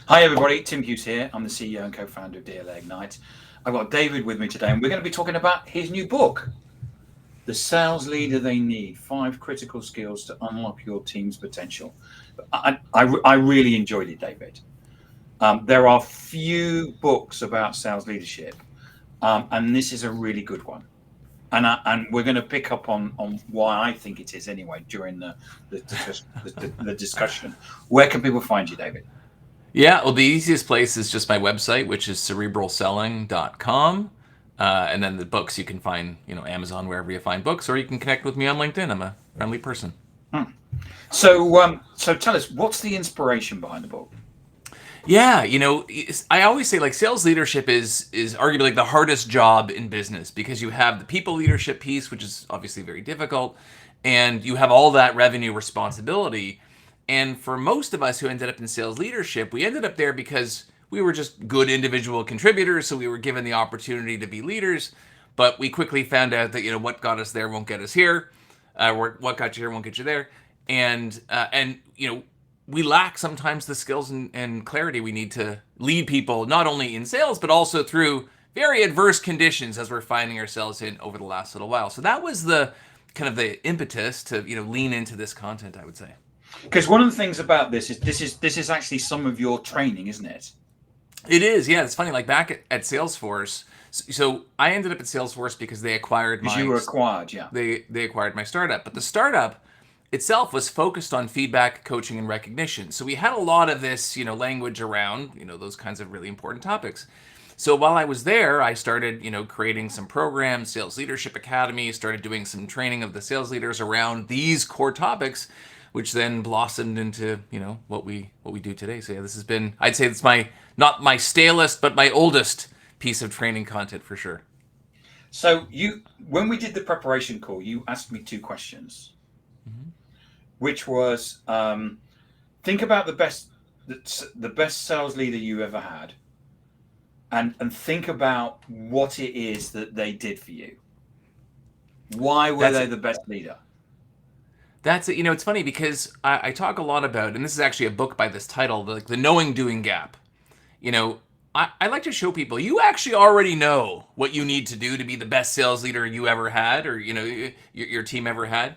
Hi everybody, Tim Hughes here. I'm the CEO and co-founder of DLA Ignite. I've got David with me today and we're going to be talking about his new book, The Sales Leader They Need, 5 Critical Skills to Unlock Your Team's Potential. I really enjoyed it, David. There are few books about sales leadership, and this is a really good one. And we're going to pick up on why I think it is anyway during the discussion. Where can people find you, David? Yeah, well, the easiest place is just my website, which is cerebralselling.com. And then the books you can find, Amazon, wherever you find books, or you can connect with me on LinkedIn. I'm a friendly person. Hmm. So tell us, what's the inspiration behind the book? Yeah, I always say like sales leadership is arguably like the hardest job in business because you have the people leadership piece, which is obviously very difficult, and you have all that revenue responsibility. And for most of us who ended up in sales leadership, we ended up there because we were just good individual contributors, so we were given the opportunity to be leaders. But we quickly found out that what got us there won't get us here, what got you here won't get you there, and we lack sometimes the skills and clarity we need to lead people not only in sales but also through very adverse conditions as we're finding ourselves in over the last little while. So that was the kind of the impetus to lean into this content, I would say. Because one of the things about this is actually some of your training, isn't it? It is, yeah. It's funny. Like back at Salesforce, so I ended up at Salesforce because they acquired Because you my were acquired, yeah. they acquired my startup. But the startup itself was focused on feedback, coaching, and recognition. So we had a lot of this, language around, those kinds of really important topics. So while I was there, I started, creating some programs, Sales Leadership Academy, started doing some training of the sales leaders around these core topics, which then blossomed into, what we do today. So yeah, this has been, I'd say it's my not my stalest, but my oldest piece of training content for sure. So when we did the preparation call, you asked me 2 questions, Mm-hmm. which was think about the best sales leader you ever had, and think about what it is that they did for you. Why were That's they it. the best leader? That's it. It's funny because I talk a lot about, and this is actually a book by this title, like the knowing doing gap. You know, I like to show people you actually already know what you need to do to be the best sales leader you ever had, or your team ever had.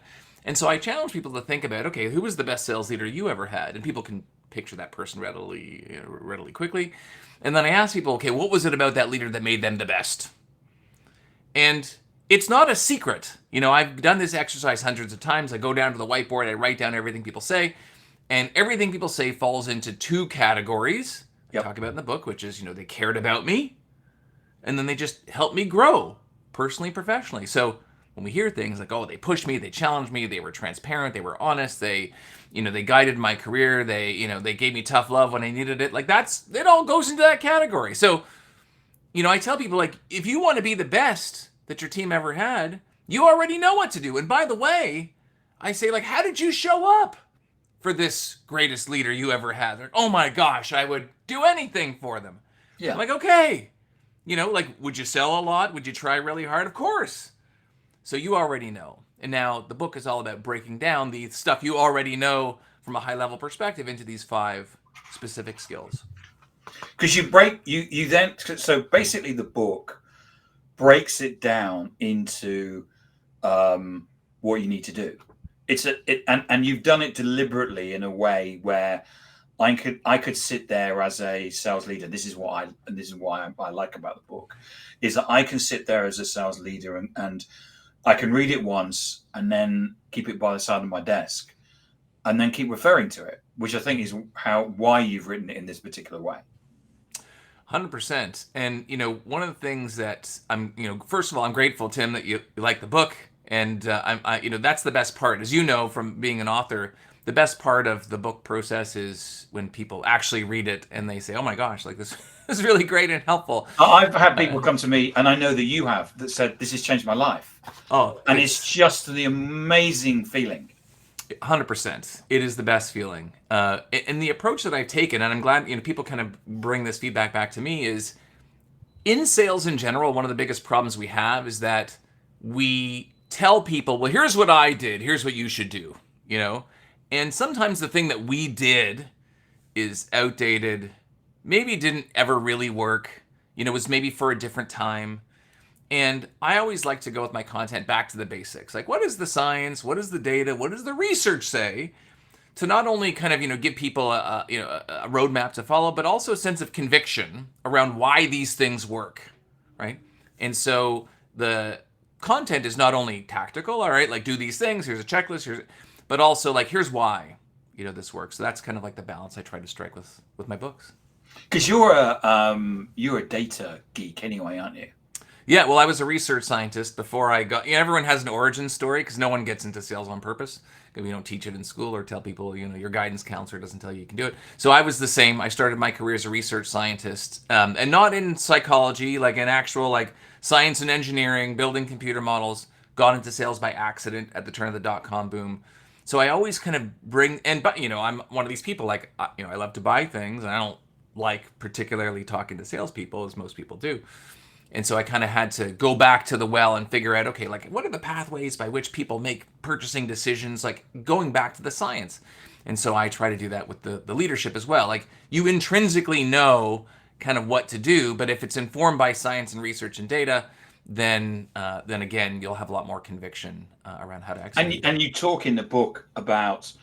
And so I challenge people to think about, okay, who was the best sales leader you ever had, and people can picture that person readily quickly. And then I ask people, okay, what was it about that leader that made them the best? And it's not a secret. I've done this exercise hundreds of times. I go down to the whiteboard, I write down everything people say, and everything people say falls into 2 categories. I Yep. talk about in the book, which is, they cared about me, and then they just helped me grow personally, professionally. So when we hear things like, oh, they pushed me, they challenged me, they were transparent, they were honest, they guided my career, they gave me tough love when I needed it. Like it all goes into that category. So I tell people, like, if you want to be the best that your team ever had, you already know what to do. And by the way, I say, like, how did you show up for this greatest leader you ever had? Like, oh my gosh, I would do anything for them. I'm Yeah. like, okay. Like, would you sell a lot? Would you try really hard? Of course. So you already know. And now the book is all about breaking down the stuff you already know from a high level perspective into these 5 specific skills. Because you then, so basically the book breaks it down into what you need to do. And you've done it deliberately in a way where I could sit there as a sales leader. This is what and this is why I like about the book, is that I can sit there as a sales leader, and I can read it once and then keep it by the side of my desk and then keep referring to it, which I think is why you've written it in this particular way. 100%. And, one of the things that first of all, I'm grateful, Tim, that you like the book. And that's the best part. As you know from being an author, the best part of the book process is when people actually read it and they say, oh my gosh, like this is really great and helpful. I've had people come to me, and I know that you have, that said, this has changed my life. Oh, And it's just the amazing feeling. 100%. It is the best feeling. And the approach that I've taken, and I'm glad people kind of bring this feedback back to me, is in sales in general, one of the biggest problems we have is that we tell people, well, here's what I did, here's what you should do. And sometimes the thing that we did is outdated, maybe didn't ever really work, was maybe for a different time. And I always like to go with my content back to the basics. Like, what is the science? What is the data? What does the research say? To not only kind of, give people a roadmap to follow, but also a sense of conviction around why these things work, right? And so the content is not only tactical, all right, like do these things, here's a checklist, but also like here's why, this works. So that's kind of like the balance I try to strike with my books. Because you're a data geek anyway, aren't you? Yeah, well, I was a research scientist before I got. Everyone has an origin story because no one gets into sales on purpose. We don't teach it in school or tell people. Your guidance counselor doesn't tell you can do it. So I was the same. I started my career as a research scientist, and not in psychology, like in actual like science and engineering, building computer models. Got into sales by accident at the turn of the dot-com boom. So I always kind of but I'm one of these people like I love to buy things, and I don't like particularly talking to salespeople as most people do. And so I kind of had to go back to the well and figure out, okay, like what are the pathways by which people make purchasing decisions, like going back to the science. And so I try to do that with the leadership as well. Like you intrinsically know kind of what to do, but if it's informed by science and research and data, then again, you'll have a lot more conviction around how to execute. And you talk in the book about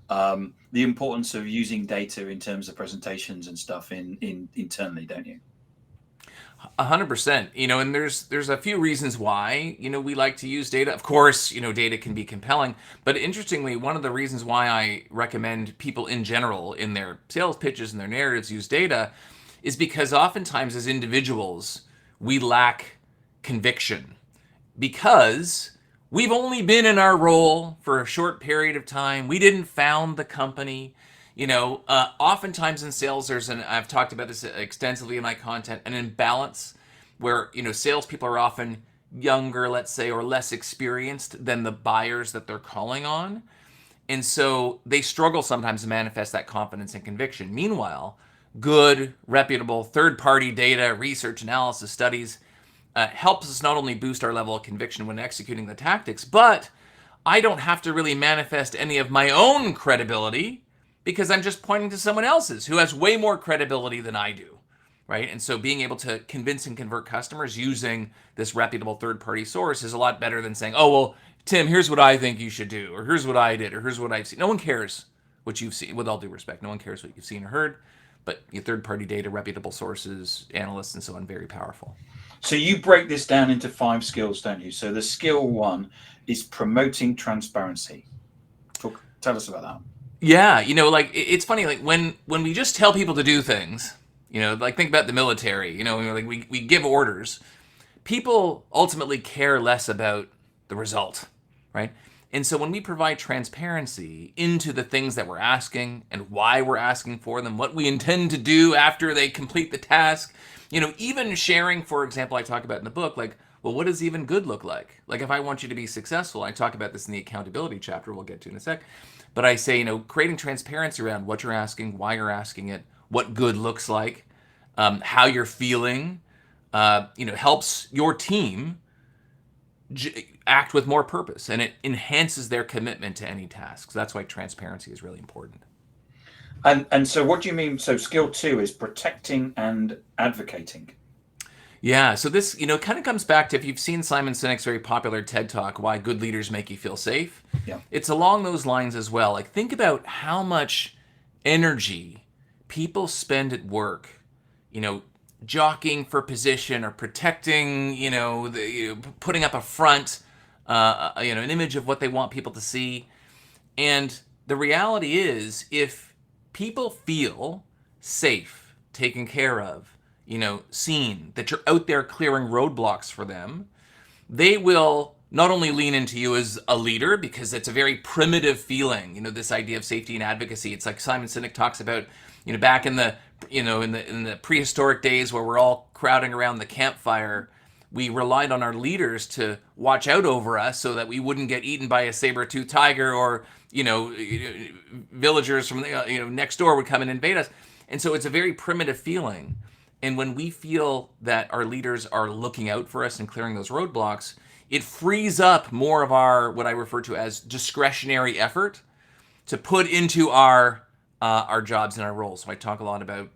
the importance of using data in terms of presentations and stuff internally, don't you? 100%. And there's a few reasons why, we like to use data. Of course, data can be compelling, but interestingly, one of the reasons why I recommend people in general in their sales pitches and their narratives use data is because oftentimes as individuals, we lack conviction because we've only been in our role for a short period of time. We didn't found the company. Oftentimes in sales, I've talked about this extensively in my content, an imbalance where, salespeople are often younger, let's say, or less experienced than the buyers that they're calling on. And so they struggle sometimes to manifest that confidence and conviction. Meanwhile, good, reputable, third-party data, research, analysis, studies helps us not only boost our level of conviction when executing the tactics, but I don't have to really manifest any of my own credibility because I'm just pointing to someone else's who has way more credibility than I do, right? And so being able to convince and convert customers using this reputable third-party source is a lot better than saying, oh, well, Tim, here's what I think you should do, or here's what I did, or here's what I've seen. No one cares what you've seen, with all due respect. No one cares what you've seen or heard, but your third-party data, reputable sources, analysts, and so on, very powerful. So you break this down into 5 skills, don't you? So the skill 1 is promoting transparency. Tell us about that. Yeah, like it's funny, like when we just tell people to do things, like think about the military, like we give orders, people ultimately care less about the result, right? And so when we provide transparency into the things that we're asking and why we're asking for them, what we intend to do after they complete the task, even sharing, for example, I talk about in the book, like, well, what does even good look like? Like if I want you to be successful, I talk about this in the accountability chapter, we'll get to in a sec. But I say, creating transparency around what you're asking, why you're asking it, what good looks like, how you're feeling, helps your team act with more purpose, and it enhances their commitment to any task. So that's why transparency is really important. And so what do you mean? So skill 2 is protecting and advocating. Yeah, so this, kind of comes back to, if you've seen Simon Sinek's very popular TED Talk, Why Good Leaders Make You Feel Safe. Yeah. It's along those lines as well. Like, think about how much energy people spend at work, jockeying for position or protecting, putting up a front, an image of what they want people to see. And the reality is, if people feel safe, taken care of, seen, that you're out there clearing roadblocks for them, they will not only lean into you as a leader, because it's a very primitive feeling, this idea of safety and advocacy. It's like Simon Sinek talks about, back in the, in the prehistoric days where we're all crowding around the campfire, we relied on our leaders to watch out over us so that we wouldn't get eaten by a saber-toothed tiger, or, villagers from, next door would come and invade us. And so it's a very primitive feeling. And when we feel that our leaders are looking out for us and clearing those roadblocks, it frees up more of our, what I refer to as discretionary effort, to put into our our jobs and our roles. So I talk a lot about,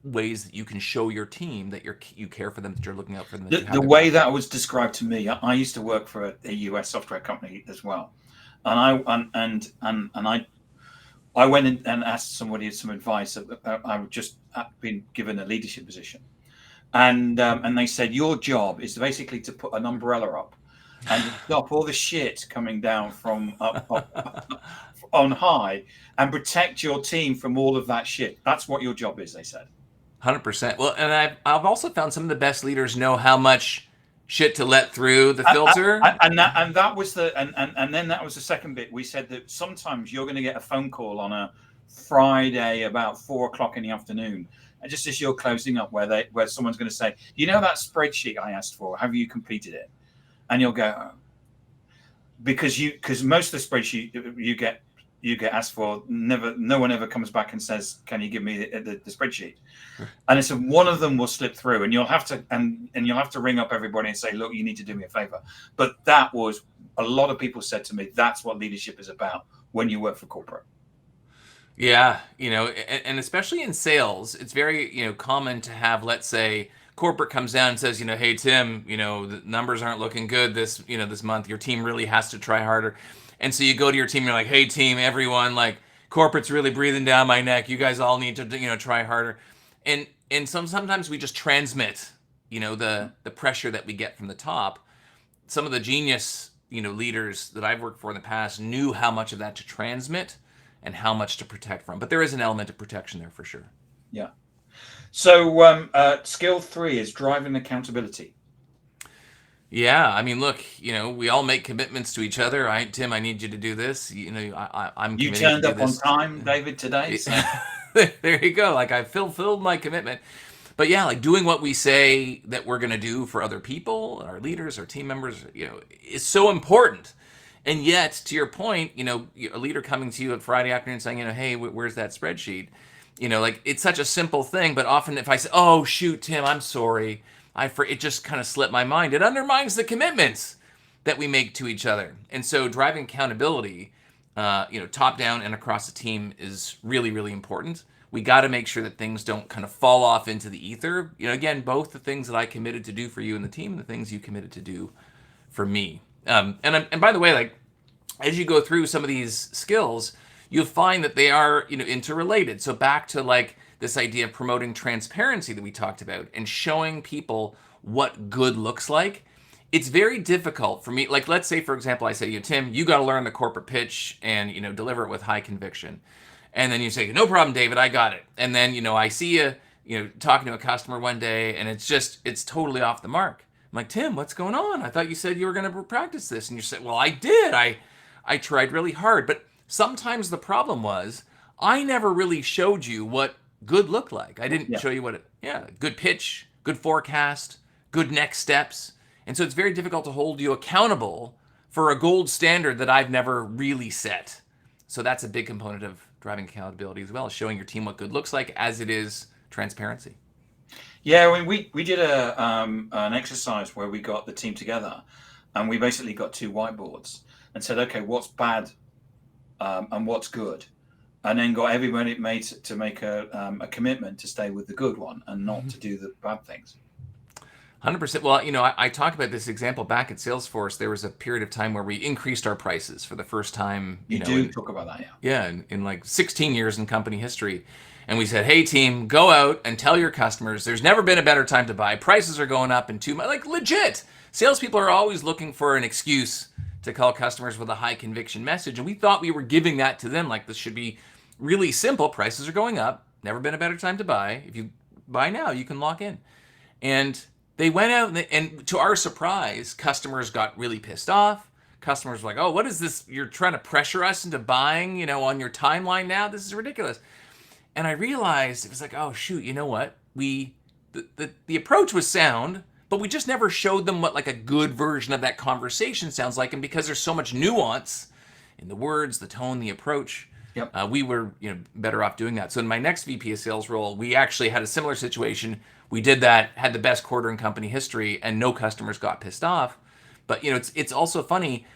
ways that you can show your team that you care for them, that you're looking out for them, that you have The their way back. that was described to me, I used to work for a US software company as well, and I went in and asked somebody some advice. I would just been given a leadership position, and they said your job is basically to put an umbrella up and to stop all the shit coming down from up on high and protect your team from all of that shit. That's what your job is, they said. 100%. Well, and I've also found some of the best leaders know how much shit to let through the I, filter. and that was the and then that was the second bit. We said that sometimes you're going to get a phone call on a Friday about 4 o'clock in the afternoon, and just as you're closing up, where someone's going to say, you know that spreadsheet I asked for, have you completed it? And you'll go, oh. because most of the spreadsheet you get asked for, no one ever comes back and says, can you give me the spreadsheet? And it's one of them will slip through, and you'll have to ring up everybody and say, look, you need to do me a favor. But that was, a lot of people said to me, that's what leadership is about when you work for corporate. Yeah, and especially in sales, it's very, common to have, let's say, corporate comes down and says, hey, Tim, the numbers aren't looking good this month. Your team really has to try harder. And so you go to your team, you're like, hey, team, everyone, like, corporate's really breathing down my neck. You guys all need to, try harder. And sometimes we just transmit, the pressure that we get from the top. Some of the genius, leaders that I've worked for in the past knew how much of that to transmit and how much to protect from. But there is an element of protection there for sure. Yeah. So skill 3 is driving accountability. Yeah, I mean, look, we all make commitments to each other. Tim, I need you to do this. I'm You committing to turned do up on this. time, David, today. So. There you go. Like, I fulfilled my commitment. But yeah, like doing what we say that we're going to do for other people, our leaders, our team members, is so important. And yet, to your point, a leader coming to you at Friday afternoon saying, hey, where's that spreadsheet? Like, it's such a simple thing, but often if I say, oh, shoot, Tim, I'm sorry, it just kind of slipped my mind. It undermines the commitments that we make to each other. And so driving accountability, top down and across the team is really, really important. We got to make sure that things don't kind of fall off into the ether. Again, both the things that I committed to do for you and the team and the things you committed to do for me. And by the way, like, as you go through some of these skills, you'll find that they are, interrelated. So back to like this idea of promoting transparency that we talked about and showing people what good looks like. It's very difficult for me. Like, let's say, for example, I say, Tim, you got to learn the corporate pitch and, deliver it with high conviction. And then you say, no problem, David, I got it. And then, I see you, talking to a customer one day and it's totally off the mark. I'm like, Tim, what's going on? I thought you said you were going to practice this. And you said, well, I did. I tried really hard. But sometimes the problem was I never really showed you what good looked like. I didn't show you good pitch, good forecast, good next steps. And so it's very difficult to hold you accountable for a gold standard that I've never really set. So that's a big component of driving accountability as well, showing your team what good looks like, as it is transparency. Yeah, we did an exercise where we got the team together and we basically got 2 whiteboards and said, okay, what's bad and what's good? And then got everybody to make a commitment to stay with the good one and not to do the bad things. 100%. Well, I talk about this example back at Salesforce. There was a period of time where we increased our prices for the first time. You do talk about that, yeah. Yeah, in like 16 years in company history. And we said, hey, team, go out and tell your customers there's never been a better time to buy. Prices are going up in 2 months. Like, legit. Salespeople are always looking for an excuse to call customers with a high conviction message. And we thought we were giving that to them. Like, this should be really simple. Prices are going up. Never been a better time to buy. If you buy now, you can lock in. And they went out and to our surprise, customers got really pissed off. Customers were like, oh, what is this? You're trying to pressure us into buying, on your timeline now? This is ridiculous. And I realized it was like, oh, shoot, you know what? The approach was sound, but we just never showed them what like a good version of that conversation sounds like. And because there's so much nuance in the words, the tone, the approach, we were better off doing that. So in my next VP of sales role, we actually had a similar situation. We did that, had the best quarter in company history, and no customers got pissed off. But it's also funny.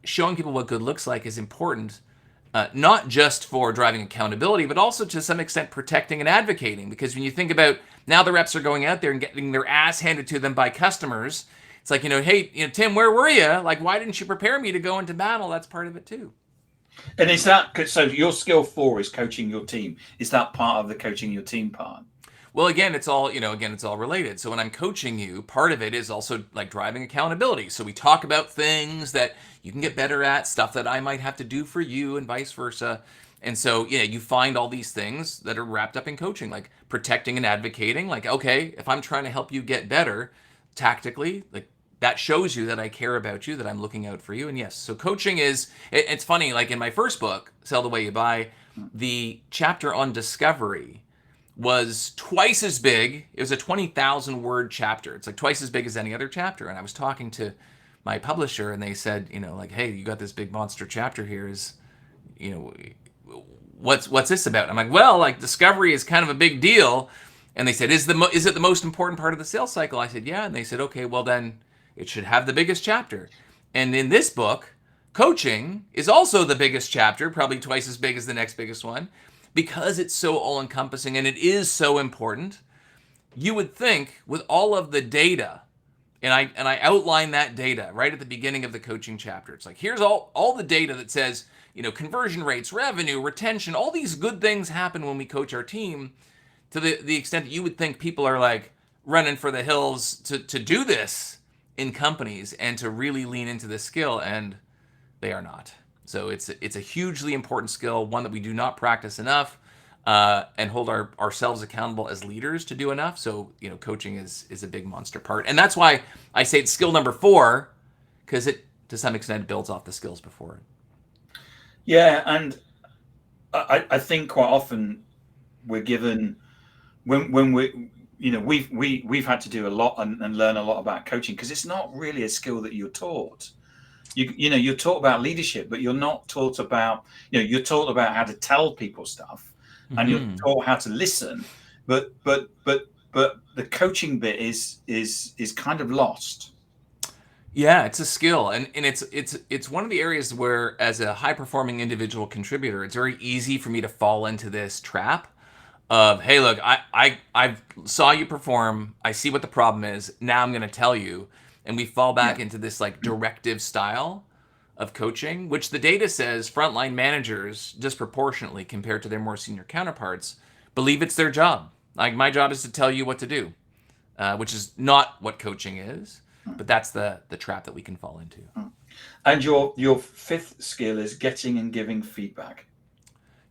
Showing people what good looks like is important. not just for driving accountability, but also to some extent protecting and advocating. Because when you think about now the reps are going out there and getting their ass handed to them by customers, it's like, hey, Tim, where were you? Like, why didn't you prepare me to go into battle? That's part of it too. And is that, so your skill 4 is coaching your team. Is that part of the coaching your team part? Well, again, it's all, it's all related. So when I'm coaching you, part of it is also like driving accountability. So we talk about things that you can get better at, stuff that I might have to do for you and vice versa. And so, you find all these things that are wrapped up in coaching, like protecting and advocating. Like, okay, if I'm trying to help you get better tactically, like that shows you that I care about you, that I'm looking out for you. And yes, so coaching it's funny, like in my first book, Sell the Way You Buy, the chapter on discovery was twice as big. It was a 20,000 word chapter. It's like twice as big as any other chapter. And I was talking to my publisher and they said, like, hey, you got this big monster chapter here. Is, what's this about? I'm like, well, like discovery is kind of a big deal. And they said, is it the most important part of the sales cycle? I said, yeah. And they said, okay, well then it should have the biggest chapter. And in this book, coaching is also the biggest chapter, probably twice as big as the next biggest one. Because it's so all-encompassing and it is so important. You would think with all of the data, and I outline that data right at the beginning of the coaching chapter. It's like, here's all the data that says, conversion rates, revenue, retention, all these good things happen when we coach our team, to the extent that you would think people are like running for the hills to do this in companies and to really lean into this skill, and they are not. So it's a hugely important skill, one that we do not practice enough, and hold ourselves accountable as leaders to do enough. So coaching is a big monster part, and that's why I say it's skill number 4, because it to some extent builds off the skills before it. Yeah, and I think quite often we're given when we've had to do a lot and learn a lot about coaching, because it's not really a skill that you're taught. You're taught about leadership, but you're not taught about, you're taught about how to tell people stuff, and you're taught how to listen, but the coaching bit is kind of lost. Yeah, it's a skill, and it's one of the areas where, as a high performing individual contributor, it's very easy for me to fall into this trap of, hey, look, I saw you perform, I see what the problem is, now I'm going to tell you. And we fall back into this like directive style of coaching, which the data says frontline managers disproportionately compared to their more senior counterparts believe it's their job. Like, my job is to tell you what to do, which is not what coaching is, but that's the trap that we can fall into. And your 5th skill is getting and giving feedback.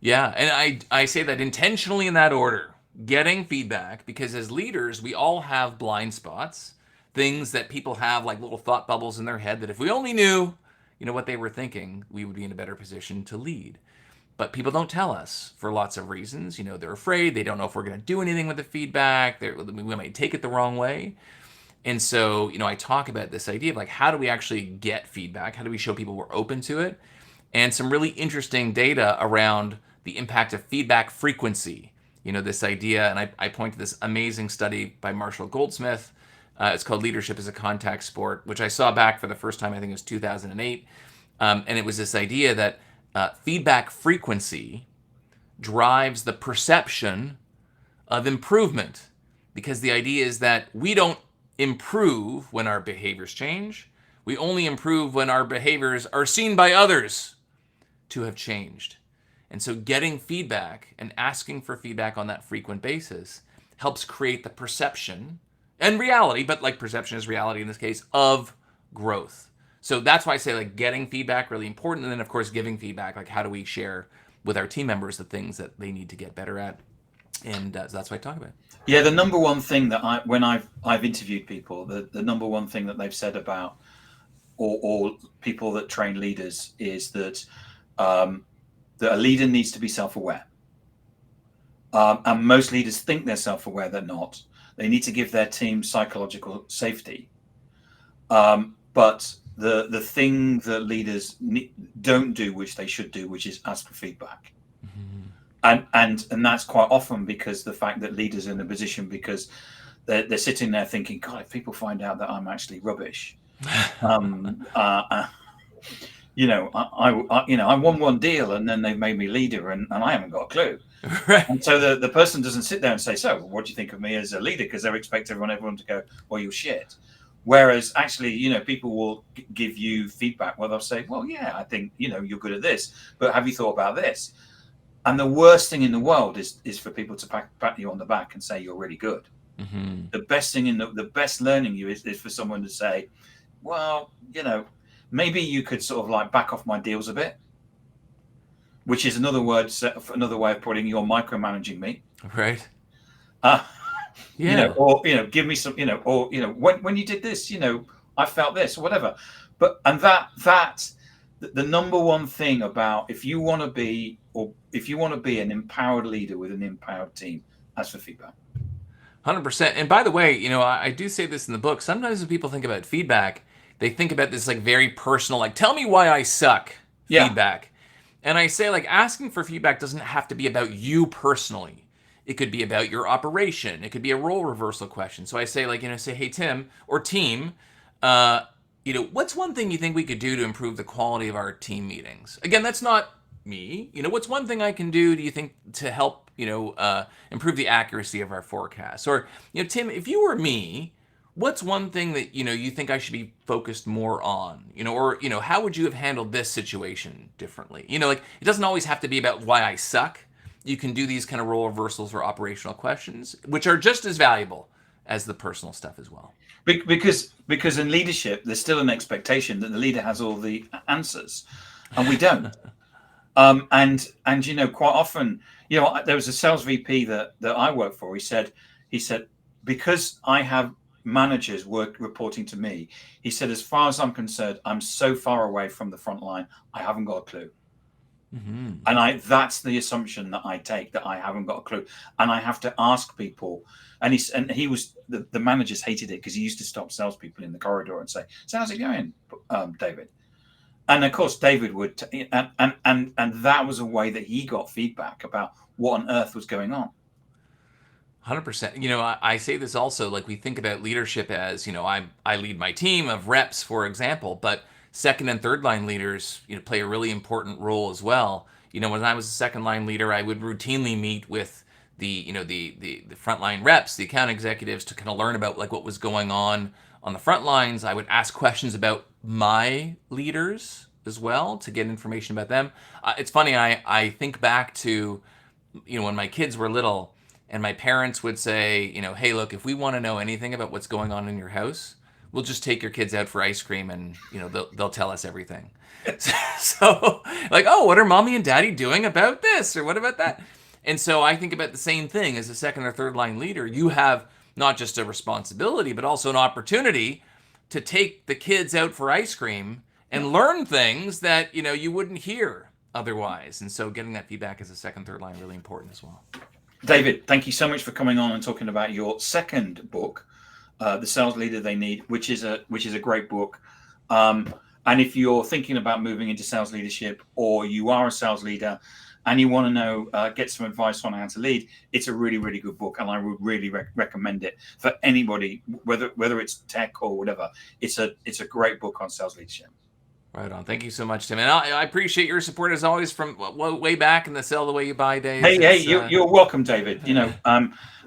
Yeah, and I say that intentionally in that order, getting feedback, because as leaders, we all have blind spots. Things that people have, like little thought bubbles in their head, that if we only knew, what they were thinking, we would be in a better position to lead. But people don't tell us for lots of reasons. They're afraid. They don't know if we're going to do anything with the feedback. We might take it the wrong way. And so, I talk about this idea of like, how do we actually get feedback? How do we show people we're open to it? And some really interesting data around the impact of feedback frequency. This idea, and I point to this amazing study by Marshall Goldsmith. It's called Leadership as a Contact Sport, which I saw back for the first time, I think it was 2008. And it was this idea that feedback frequency drives the perception of improvement. Because the idea is that we don't improve when our behaviors change. We only improve when our behaviors are seen by others to have changed. And so getting feedback and asking for feedback on that frequent basis helps create the perception and reality, but like perception is reality in this case, of growth. So that's why I say like getting feedback, really important. And then of course, giving feedback, like how do we share with our team members the things that they need to get better at? And so that's what I talk about. Yeah, the number one thing that when I've interviewed people, the number one thing that they've said about or people that train leaders is that that a leader needs to be self-aware. And most leaders think they're self-aware, they're not. They need to give their team psychological safety. But the thing that leaders don't do, which they should do, which is ask for feedback. And that's quite often because the fact that leaders are in a position because they're sitting there thinking, God, if people find out that I'm actually rubbish, I won one deal and then they've made me leader and I haven't got a clue. Right. And so the person doesn't sit there and say, so what do you think of me as a leader? Because they expect everyone to go, well, you're shit. Whereas actually, people will give you feedback where they'll say, well, yeah, I think, you're good at this, but have you thought about this? And the worst thing in the world is for people to pat you on the back and say you're really good. Mm-hmm. The best thing the best learning you is for someone to say, well, maybe you could sort of like back off my deals a bit, which is another way of putting you're micromanaging me. Right. Uh, Yeah. or give me some, or when you did this, I felt this or whatever. But and that the number one thing about if you want to be an empowered leader with an empowered team, ask for feedback. 100%. And by the way, I do say this in the book. Sometimes when people think about feedback, they think about this like very personal, like, tell me why I suck Yeah. feedback. And I say, like, asking for feedback doesn't have to be about you personally. It could be about your operation. It could be a role reversal question. So I say, like, say, hey, Tim or team, what's one thing you think we could do to improve the quality of our team meetings? Again, that's not me. What's one thing I can do you think to help, improve the accuracy of our forecasts? Or, Tim, if you were me, what's one thing that, you think I should be focused more on? Or, how would you have handled this situation differently? Like, it doesn't always have to be about why I suck. You can do these kind of role reversals or operational questions, which are just as valuable as the personal stuff as well. Because in leadership, there's still an expectation that the leader has all the answers, and we don't. And quite often, there was a sales VP that I worked for. He said, because I have managers reporting to me, he said, as far as I'm concerned, I'm so far away from the front line, I haven't got a clue. Mm-hmm. And that's the assumption that I take, that I haven't got a clue, and I have to ask people. And he was the managers hated it because he used to stop salespeople in the corridor and say, "So how's it going, David?" And of course, David would, and that was a way that he got feedback about what on earth was going on. 100%. I say this also, like, we think about leadership as, I lead my team of reps, for example, but second and third line leaders, play a really important role as well. When I was a second line leader, I would routinely meet with the frontline reps, the account executives, to kind of learn about like what was going on the front lines. I would ask questions about my leaders as well to get information about them. It's funny. I think back to, when my kids were little, and my parents would say, hey, look, if we want to know anything about what's going on in your house, we'll just take your kids out for ice cream, and they'll tell us everything. So like, oh, what are mommy and daddy doing about this, or what about that? And so I think about the same thing as a second or third line leader. You have not just a responsibility, but also an opportunity to take the kids out for ice cream and learn things that you wouldn't hear otherwise. And so getting that feedback as a second, third line really important as well. David, thank you so much for coming on and talking about your second book, The Sales Leader They Need, which is a great book. And if you're thinking about moving into sales leadership, or you are a sales leader and you want to know, get some advice on how to lead, it's a really, really good book. And I would really recommend it for anybody, whether it's tech or whatever. It's a great book on sales leadership. Right on. Thank you so much, Tim. And I appreciate your support as always from way back in the Sell the Way You Buy days. Hey, you're welcome, David.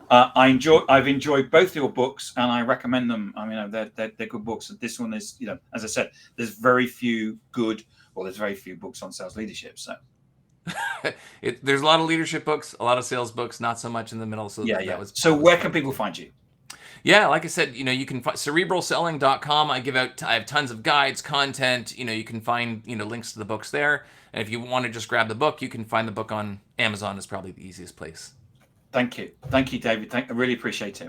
I've enjoyed both your books, and I recommend them. I mean, they're good books. This one is, as I said, there's very few books on sales leadership. So there's a lot of leadership books, a lot of sales books, not so much in the middle. So yeah. So where can people find you? Yeah, like I said, you can find cerebralselling.com. I have tons of guides, content. You can find links to the books there. And if you want to just grab the book, you can find the book on Amazon. Is probably the easiest place. Thank you, David. I really appreciate it.